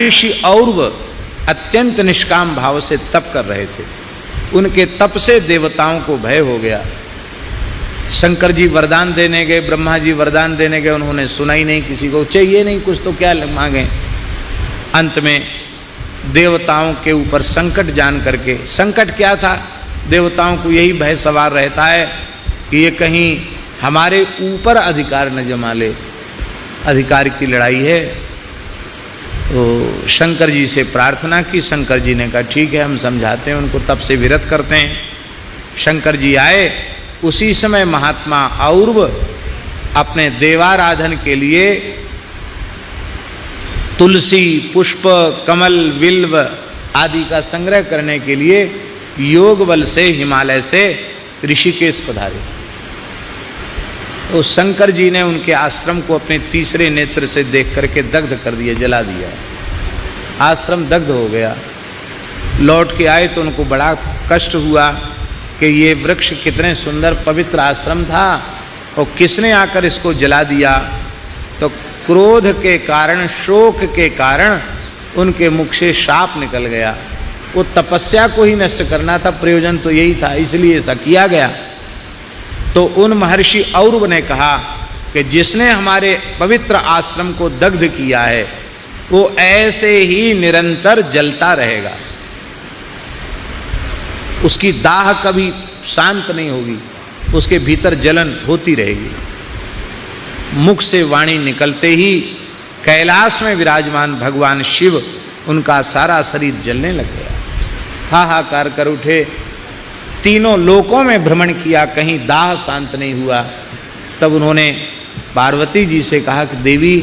ऋषि औरव अत्यंत निष्काम भाव से तप कर रहे थे। उनके तप से देवताओं को भय हो गया। शंकर जी वरदान देने गए, ब्रह्मा जी वरदान देने गए, उन्होंने सुना ही नहीं, किसी को चाहिए नहीं कुछ तो क्या मांगे। अंत में देवताओं के ऊपर संकट जान करके, संकट क्या था, देवताओं को यही भय सवार रहता है कि ये कहीं हमारे ऊपर अधिकार न जमा ले, अधिकार की लड़ाई है। तो शंकर जी से प्रार्थना की। शंकर जी ने कहा ठीक है, हम समझाते हैं उनको, तब से विरत करते हैं। शंकर जी आए। उसी समय महात्मा औरव अपने देवाराधन के लिए तुलसी, पुष्प, कमल, बिल्व आदि का संग्रह करने के लिए योग बल से हिमालय से ऋषिकेश पधारे। तो शंकर जी ने उनके आश्रम को अपने तीसरे नेत्र से देख करके दग्ध कर दिया, जला दिया। आश्रम दग्ध हो गया। लौट के आए तो उनको बड़ा कष्ट हुआ कि ये वृक्ष कितने सुंदर पवित्र आश्रम था और किसने आकर इसको जला दिया। तो क्रोध के कारण, शोक के कारण उनके मुख से शाप निकल गया। वो तपस्या को ही नष्ट करना था, प्रयोजन तो यही था, इसलिए ऐसा किया गया। तो उन महर्षि औरव ने कहा कि जिसने हमारे पवित्र आश्रम को दग्ध किया है वो ऐसे ही निरंतर जलता रहेगा, उसकी दाह कभी शांत नहीं होगी, उसके भीतर जलन होती रहेगी। मुख से वाणी निकलते ही कैलाश में विराजमान भगवान शिव, उनका सारा शरीर जलने लग गया। हाहाकार कर उठे, तीनों लोकों में भ्रमण किया, कहीं दाह शांत नहीं हुआ। तब उन्होंने पार्वती जी से कहा कि देवी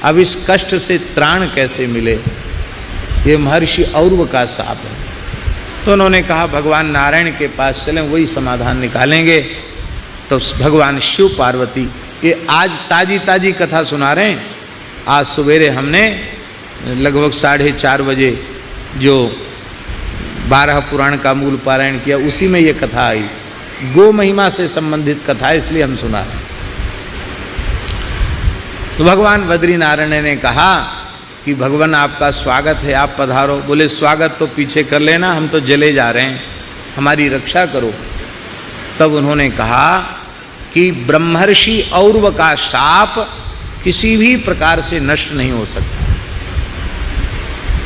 अब इस कष्ट से त्राण कैसे मिले, ये महर्षि औरव का शाप है। तो उन्होंने कहा भगवान नारायण के पास चलें, वही समाधान निकालेंगे। तो भगवान शिव पार्वती, ये आज ताजी ताजी कथा सुना रहे हैं। आज सवेरे हमने लगभग 4:30 बजे जो 12 पुराण का मूल पारायण किया, उसी में ये कथा आई। गो महिमा से संबंधित कथा है, इसलिए हम सुना रहे हैं। तो भगवान बद्रीनारायण ने कहा कि भगवान आपका स्वागत है, आप पधारो। बोले स्वागत तो पीछे कर लेना, हम तो जले जा रहे हैं, हमारी रक्षा करो। तब उन्होंने कहा कि ब्रह्मर्षि औरव का शाप किसी भी प्रकार से नष्ट नहीं हो सकता।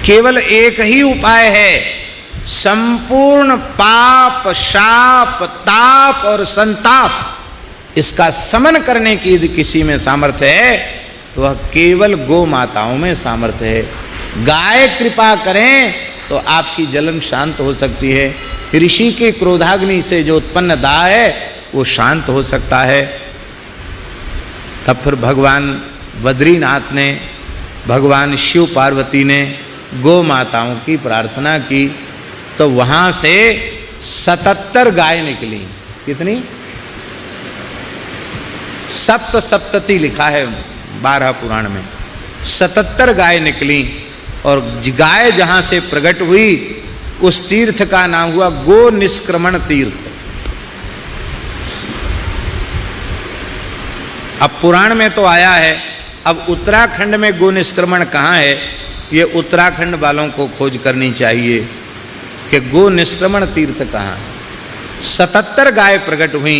केवल एक ही उपाय है, संपूर्ण पाप, शाप, ताप और संताप, इसका समन करने की यदि किसी में सामर्थ्य है तो वह केवल गौ माताओं में सामर्थ्य है। गाय कृपा करें तो आपकी जलन शांत हो सकती है। ऋषि के क्रोधाग्नि से जो उत्पन्न दाह है वो शांत हो सकता है। तब फिर भगवान बद्रीनाथ ने, भगवान शिव पार्वती ने गौ माताओं की प्रार्थना की। तो वहाँ से 77 गाय निकली। कितनी? सप्तति लिखा है 12 पुराण में। 77 गाय निकली और गाय जहाँ से प्रकट हुई उस तीर्थ का नाम हुआ गो निष्क्रमण तीर्थ। अब पुराण में तो आया है, अब उत्तराखंड में गो निष्क्रमण कहाँ है, ये उत्तराखंड वालों को खोज करनी चाहिए कि गो निष्क्रमण तीर्थ कहाँ है। 77 गाय प्रकट हुई।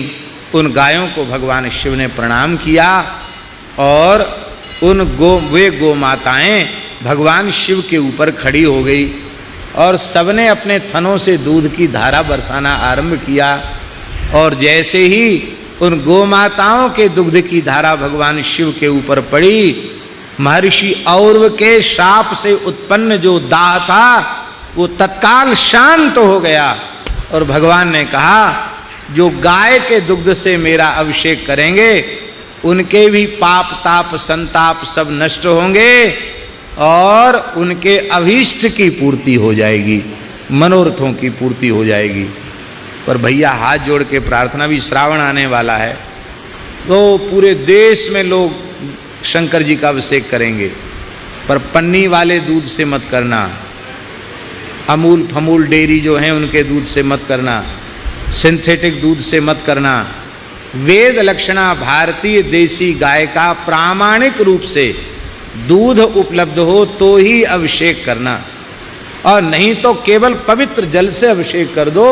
उन गायों को भगवान शिव ने प्रणाम किया और वे गो माताएं भगवान शिव के ऊपर खड़ी हो गई और सबने अपने थनों से दूध की धारा बरसाना आरंभ किया। और जैसे ही उन गो माताओं के दुग्ध की धारा भगवान शिव के ऊपर पड़ी, महर्षि औरव के शाप से उत्पन्न जो दाह था वो तत्काल शांत हो गया। और भगवान ने कहा जो गाय के दुग्ध से मेरा अभिषेक करेंगे उनके भी पाप, ताप, संताप सब नष्ट होंगे और उनके अभीष्ट की पूर्ति हो जाएगी, मनोरथों की पूर्ति हो जाएगी। पर भैया हाथ जोड़ के प्रार्थना, भी श्रावण आने वाला है तो पूरे देश में लोग शंकर जी का अभिषेक करेंगे, पर पन्नी वाले दूध से मत करना, अमूल फमूल डेयरी जो हैं उनके दूध से मत करना, सिंथेटिक दूध से मत करना। वेद लक्षणा भारतीय देसी गाय का प्रामाणिक रूप से दूध उपलब्ध हो तो ही अभिषेक करना, और नहीं तो केवल पवित्र जल से अभिषेक कर दो।